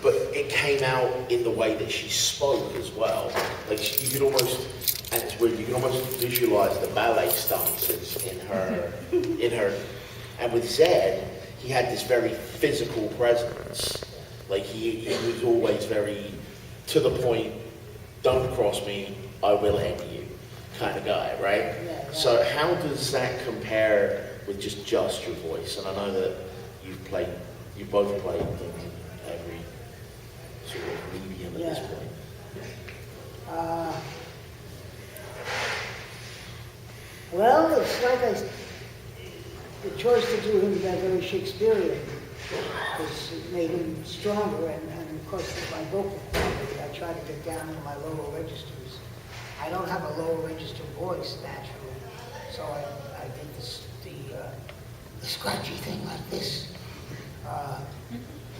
but it came out in the way that she spoke as well. Like you could almost, and it's weird, you can almost visualize the ballet stances in her, and with Zed, he had this very physical presence. Like he was always very to the point, don't cross me, I will end you, kind of guy, right? Yeah. So how does that compare with just your voice? And I know that you both played in every sort of medium at this point. Well, it's like the choice to do him that very Shakespearean made him stronger, and of course my vocal quality, I try to get down in my lower registers. I don't have a lower register voice naturally, so I did the scratchy thing like this,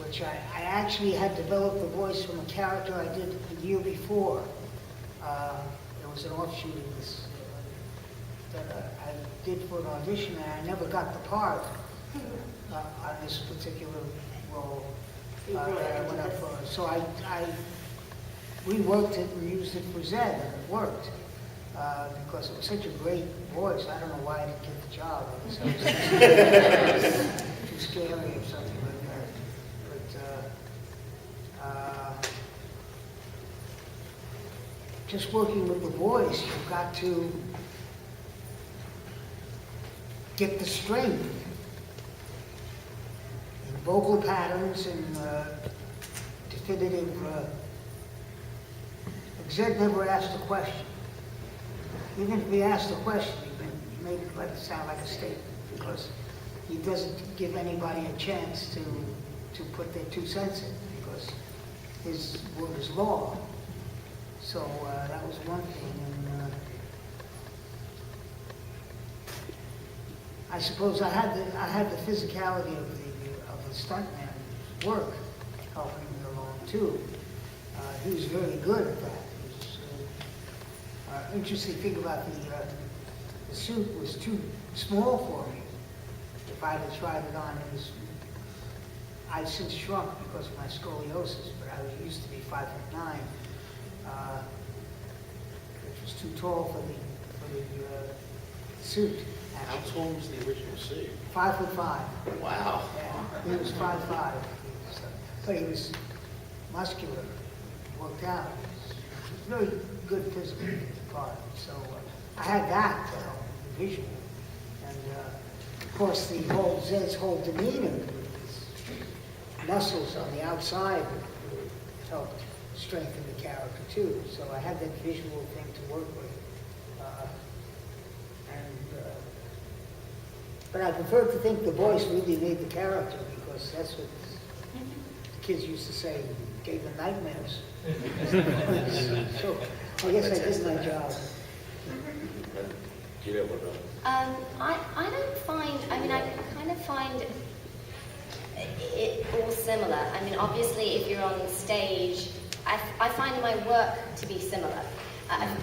which I actually had developed the voice from a character I did the year before. There was an offshoot of this that I did for an audition, and I never got the part on this particular role that I went up for. So I reworked it and used it for Zed, and it worked. Because it was such a great voice. I don't know why I didn't get the job. I guess I was too scary or something like that. But just working with the voice, you've got to get the strength in vocal patterns and definitive. Zed never asked a question. Even if he asked a question, he may let it sound like a statement, because he doesn't give anybody a chance to put their 2 cents in, because his word is law. So that was one thing. And I suppose I had the physicality of the stuntman work helping me along too. He was very good at that. Interesting thing about the suit was too small for me. If I had tried it on, I've since shrunk because of my scoliosis, but I used to be 5'9", which was too tall for the suit. How tall was the original suit? 5'5". Wow. Yeah, he was 5'5". But he was muscular, worked out. He was very good physical part. So I had that to help the visual. And of course Zed's whole demeanor, his muscles on the outside helped strengthen the character too. So I had that visual thing to work with. But I prefer to think the voice really made the character, because that's what the kids used to say, gave them nightmares. So I guess I did my job. Juliet, what about? I don't find, I kind of find it all similar. I mean, obviously, if you're on stage, I find my work to be similar.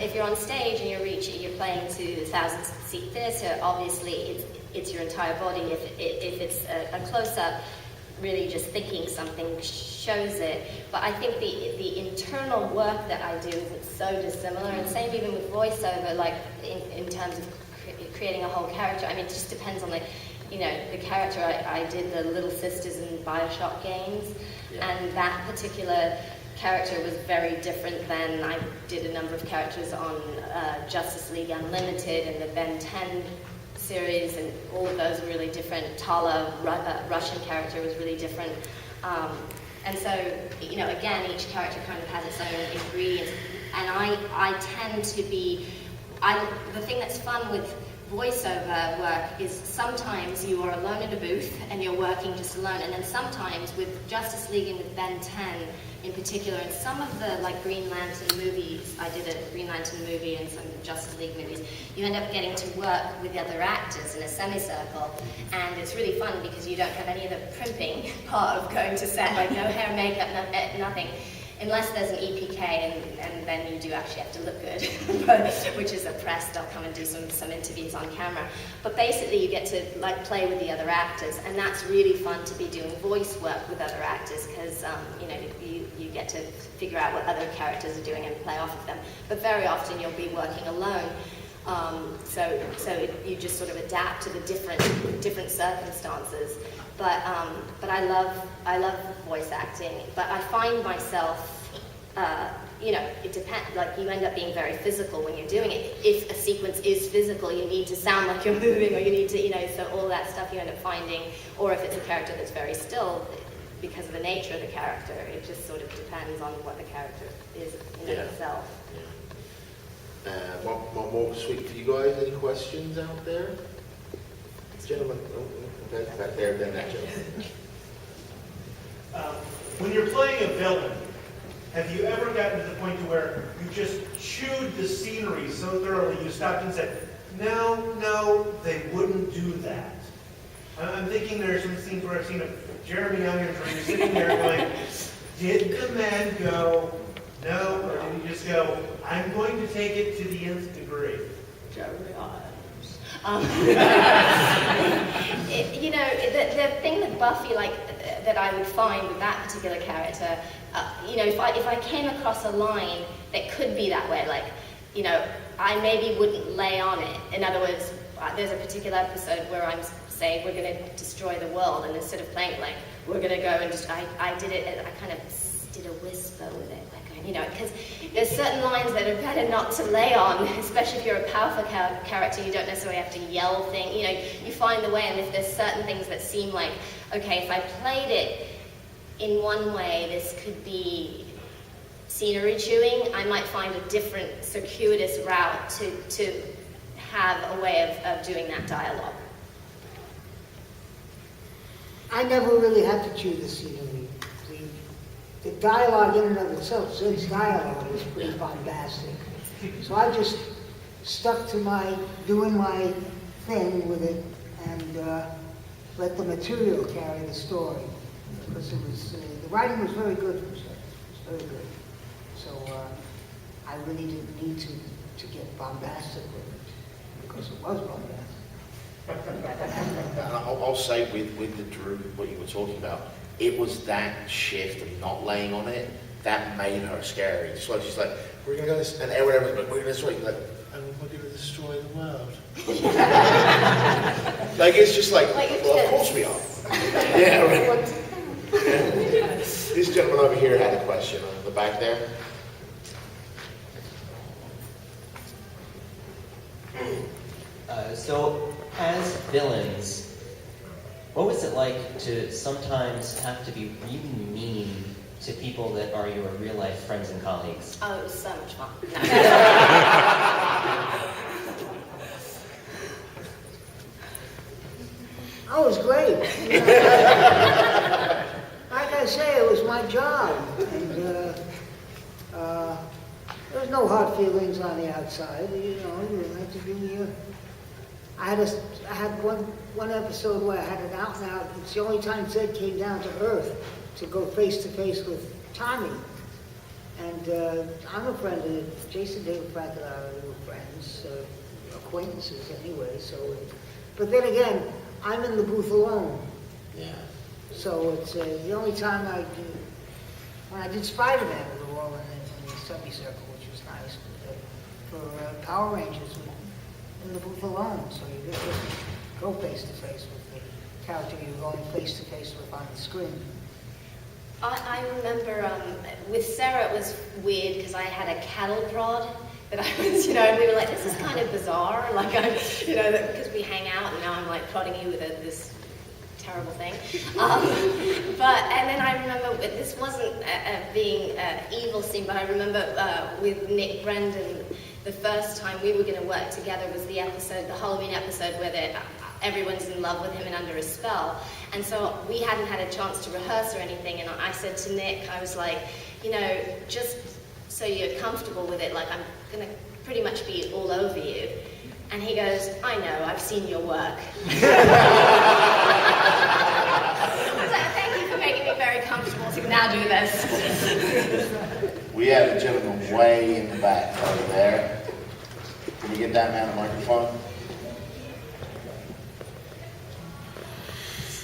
If you're on stage and you're playing to the 1,000-seat theatre, obviously it's your entire body. If it's a close-up, really just thinking something shows it. But I think the internal work that I do is so dissimilar, and same even with voiceover, like in terms of creating a whole character. I mean, it just depends on the character. I did the Little Sisters in BioShock games, and that particular character was very different than I did a number of characters on Justice League Unlimited and the Ben 10 series, and all of those were really different. Tala, Russian character, was really different. And so, again, each character kind of has its own ingredients. And I tend to be, the thing that's fun with voiceover work is sometimes you are alone in a booth and you're working just alone, and then sometimes with Justice League and with Ben 10 in particular, and some of the Green Lantern movies, I did a Green Lantern movie and some Justice League movies, you end up getting to work with the other actors in a semicircle, and it's really fun because you don't have any of the primping part of going to set, like no hair, makeup, nothing. unless there's an EPK, and then you do actually have to look good, but, which is a press, they'll come and do some interviews on camera. But basically you get to like play with the other actors, and that's really fun to be doing voice work with other actors, because you know, you get to figure out what other characters are doing and play off of them. But very often you'll be working alone. So you just sort of adapt to the different circumstances. But I love voice acting. But I find myself, you know, it depends. Like you end up being very physical when you're doing it. If a sequence is physical, you need to sound like you're moving, or you need to, you know, so all that stuff you end up finding. Or if it's a character that's very still, because of the nature of the character, it just sort of depends on what the character is in itself. Yeah. One more sweet for you guys. Any questions out there? Gentlemen, okay, back there, then that gentleman. When you're playing a villain, have you ever gotten to the point to where you just chewed the scenery so thoroughly you stopped and said, no, they wouldn't do that? I'm thinking there are some scenes where I've seen Jeremy Irons where you're sitting there going, did the man go, no, or did he just go, I'm going to take it to the nth degree? Jeremy Irons. You know, the thing with Buffy, like, that I would find with that particular character, you know, if I came across a line that could be that way, like, you know, I maybe wouldn't lay on it. In other words, there's a particular episode where I'm saying we're going to destroy the world, and instead of playing like we're going to go and just, I did it, I kind of did a whisper with it, like, you know, because there's certain lines that are better not to lay on, especially if you're a powerful character. You don't necessarily have to yell things, you know, you find the way. And if there's certain things that seem like, okay, if I played it in one way, this could be scenery chewing, I might find a different circuitous route to have a way of doing that dialogue. I never really had to chew the scenery. The dialogue in and of itself, Zed's dialogue was pretty bombastic. So I just stuck to doing my thing with it, and let the material carry the story. Because it was, the writing was very good for Zed. It was very good. So I really didn't need to get bombastic with it, because it was bombastic. I'll say with the Drew, what you were talking about, it was that shift of not laying on it that made her scary. So she's like, we're gonna go this, and everyone was like, we're gonna destroy, like, and we're gonna destroy the world. Like, it's just like well, of course we are. Yeah, right. Yeah. This gentleman over here had a question on the back there. So, as villains, what was it like to sometimes have to be really mean to people that are your real-life friends and colleagues? Oh, it was so much fun. Oh, it was great. Like I say, it was my job. And there was no hard feelings on the outside. You know, you had to be... I had one episode where I had an out and out. It's the only time Zed came down to Earth to go face to face with Tommy. And I'm a friend of Jason David Frank and I were friends, acquaintances anyway. So, but then again, I'm in the booth alone. Yeah. So it's the only time when I did Spider-Man, we were all in the semicircle, which was nice. But for Power Rangers, in the booth alone, so you get to go face to face with the character you're going face to face with on the screen. I remember with Sarah it was weird because I had a cattle prod that I was, you know, and we were like, this is kind of bizarre, like, you know, because we hang out and now I'm like prodding you with this terrible thing. And then I remember, this wasn't being an evil scene, but I remember with Nick Brendan, the first time we were going to work together was the Halloween episode where everyone's in love with him and under a spell. And so we hadn't had a chance to rehearse or anything, and I said to Nick, I was like, you know, just so you're comfortable with it, like I'm going to pretty much be all over you. And he goes, I know, I've seen your work. I was like, thank you for making me very comfortable to now do this. We have a gentleman way in the back over there. Can you get that man a microphone?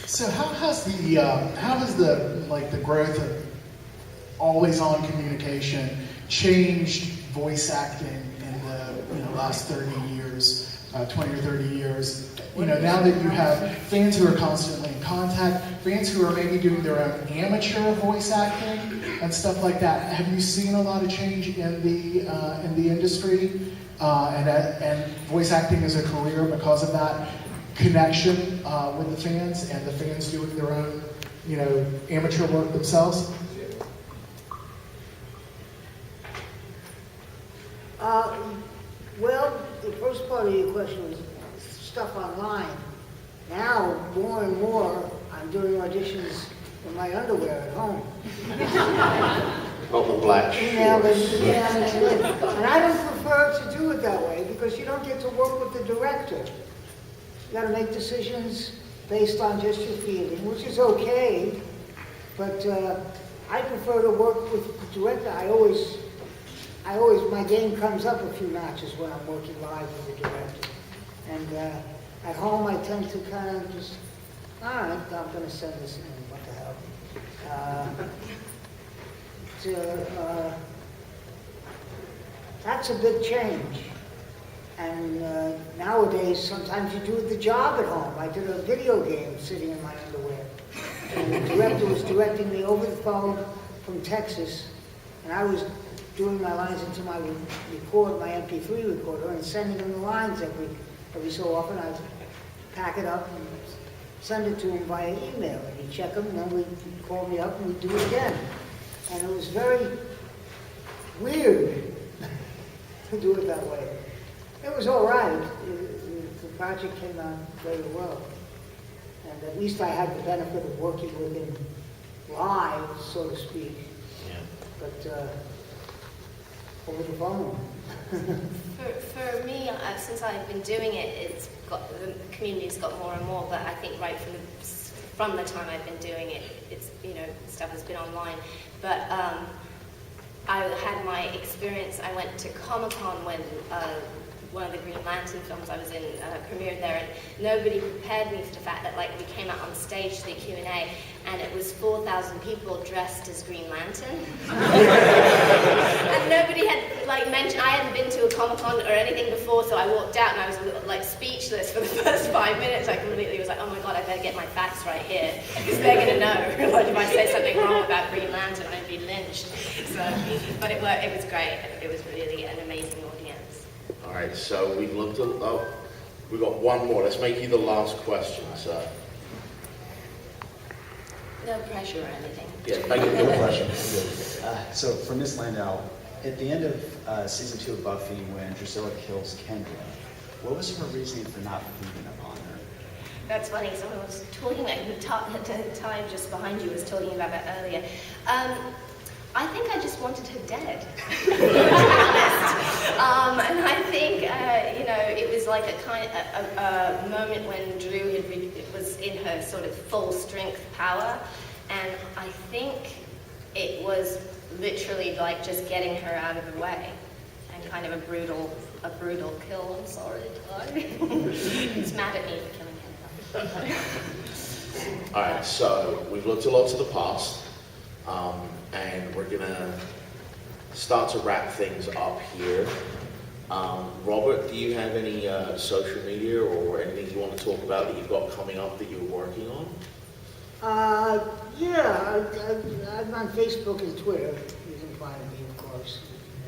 So how has the growth of always-on communication changed voice acting in the last 30 years, 20 or 30 years? Now that you have fans who are constantly in contact, fans who are maybe doing their own amateur voice acting and stuff like that, have you seen a lot of change in the industry and voice acting as a career because of that connection with the fans and the fans doing their own, amateur work themselves? Well, the first part of your question was stuff online. Now, more and more, I'm doing auditions in my underwear at home. Not the black shorts. And I don't prefer to do it that way because you don't get to work with the director. You got to make decisions based on just your feeling, which is okay. But I prefer to work with the director. I always, my game comes up a few notches when I'm working live with the director. And at home, I tend to kind of just, all right, I'm going to send this in. What the hell? That's a big change. And nowadays, sometimes you do the job at home. I did a video game sitting in my underwear. And the director was directing me over the phone from Texas. And I was doing my lines into my MP3 recorder and sending him the lines every so often. I'd pack it up and send it to him via email. And he'd check them, and then he'd call me up and we'd do it again. And it was very weird to do it that way. It was all right. The project came out very well. And at least I had the benefit of working with him live, so to speak. Yeah. But over the phone. For me, since I've been doing it, the community's got more and more. But I think right from the time I've been doing it, it's stuff has been online. But I had my experience. I went to Comic-Con when one of the Green Lantern films I was in premiered there, and nobody prepared me for the fact that we came out on stage to the Q&A, and it was 4,000 people dressed as Green Lantern. And nobody had mentioned, I hadn't been to a Comic-Con or anything before, so I walked out and I was speechless for the first 5 minutes. I completely was like, oh my god, I better get my facts right here, because they're going to know. If I say something wrong about Green Lantern, I'd be lynched. But it worked. It was great. It was really an amazing audience. All right, so we've looked at, we've got one more. Let's make you the last question, sir. No pressure or anything. Yeah, make it no pressure. So for Miss Landau, at the end of season 2 of Buffy, when Drusilla kills Kendra, what was her reasoning for not feeding upon her? That's funny. Someone was talking at the time just behind you was talking about that earlier. I think I just wanted her dead. To be honest. And I think it was like a moment when Drew was in her sort of full strength power, and I think it was literally like just getting her out of the way, and kind of a brutal kill. I'm sorry, he's mad at me for killing him. All right, so we've looked a lot to the past, and we're gonna start to wrap things up here. Robert, do you have any social media or anything you want to talk about that you've got coming up that you're working on? Yeah, I'm on Facebook and Twitter. You can find me, of course.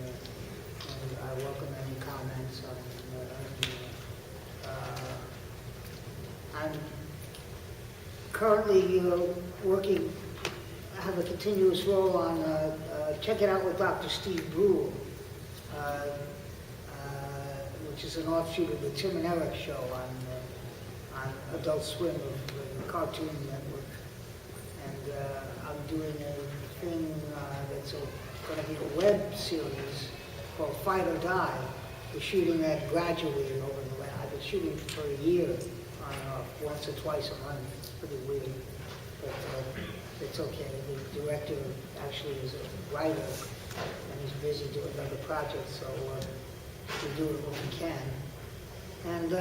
And I welcome any comments on I'm currently working, I have a continuous role on Check It Out with Dr. Steve Brule, which is an offshoot of the Tim and Eric show on Adult Swim of the Cartoon Network. And I'm doing a thing that's going to be a web series called Fight or Die. We're shooting that gradually over the last, I've been shooting for a year on and off, once or twice a month. It's pretty weird. But it's okay. The director actually is a writer, and he's busy doing other projects, so we do it when we can. And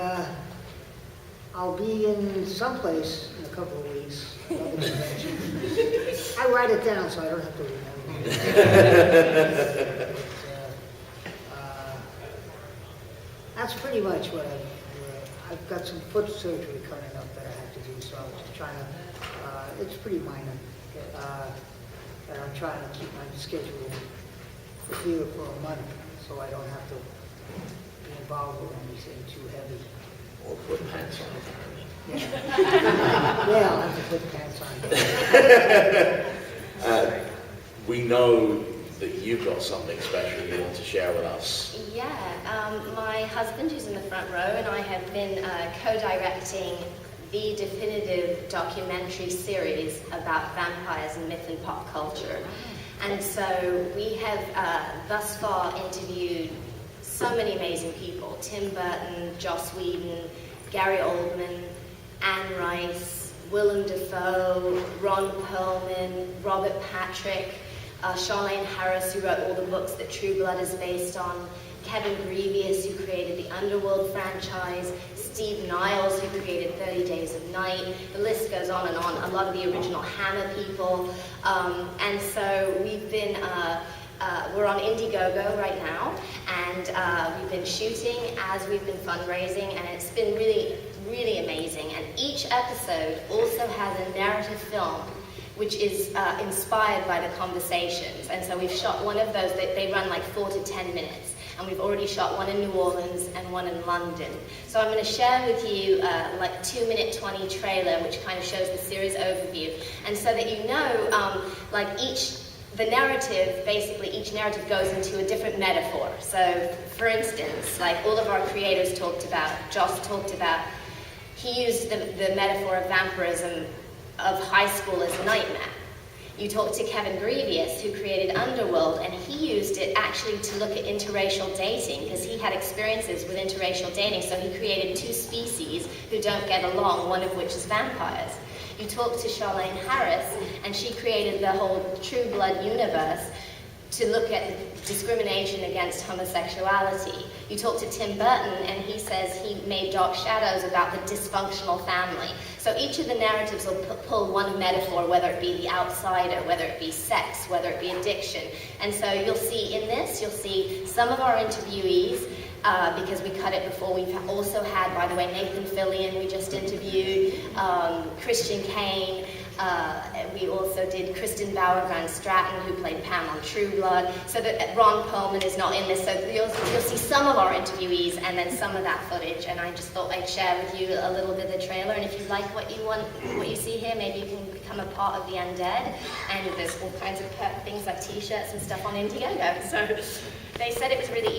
I'll be in someplace in a couple of weeks, another convention. I write it down so I don't have to remember. That's pretty much what I've got some foot surgery coming up that I have to do, so I'm just trying to, it's pretty minor. And I'm trying to keep my schedule clear for a month, so I don't have to be involved with anything too heavy. Or put pants on. Yeah, I'll have to put pants on. We know that you've got something special you want to share with us. Yeah, my husband, who's in the front row, and I have been co-directing the definitive documentary series about vampires and myth and pop culture. And so we have thus far interviewed so many amazing people: Tim Burton, Joss Whedon, Gary Oldman, Anne Rice, Willem Dafoe, Ron Perlman, Robert Patrick, Charlaine Harris, who wrote all the books that True Blood is based on, Kevin Greavious, who created the Underworld franchise, Steve Niles, who created 30 Days of Night. The list goes on and on. A lot of the original Hammer people. And so we've been, we're on Indiegogo right now, and we've been shooting as we've been fundraising, and it's been really, really amazing. And each episode also has a narrative film which is inspired by the conversations. And so we've shot one of those, they run like 4 to 10 minutes. And we've already shot one in New Orleans and one in London. So I'm going to share with you like 2-minute 20 trailer, which kind of shows the series overview. And so that you know, like the narrative, basically each narrative goes into a different metaphor. So for instance, like all of our creators talked about, Joss talked about, he used the metaphor of vampirism of high school as a nightmare. You talked to Kevin Greavious, who created Underworld, and he used it actually to look at interracial dating, because he had experiences with interracial dating, so he created 2 species who don't get along, one of which is vampires. You talked to Charlaine Harris, and she created the whole True Blood universe to look at discrimination against homosexuality. You talk to Tim Burton, and he says he made Dark Shadows about the dysfunctional family. So each of the narratives will pull one metaphor, whether it be the outsider, whether it be sex, whether it be addiction. And so you'll see in this, you'll see some of our interviewees, because we cut it before. We've also had, by the way, Nathan Fillion, we just interviewed, Christian Kane. We also did Kristen Bauer Van Straten, who played Pam on True Blood. So that Ron Perlman is not in this. So you'll see some of our interviewees and then some of that footage. And I just thought I'd share with you a little bit of the trailer. And if you like what you see here, maybe you can become a part of the Undead. And there's all kinds of things like T-shirts and stuff on Indiegogo. So they said it was really easy.